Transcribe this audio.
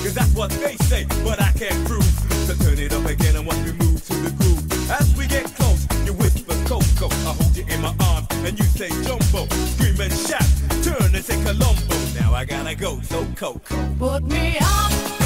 Cause that's what they say, but I can't prove. So turn it up again and watch me move to the groove. As we get close, you whisper Coco, I hold you in my arms and you say Jumbo. Scream and shout, turn and say Colombo. Now I gotta go, so Coco, put me up.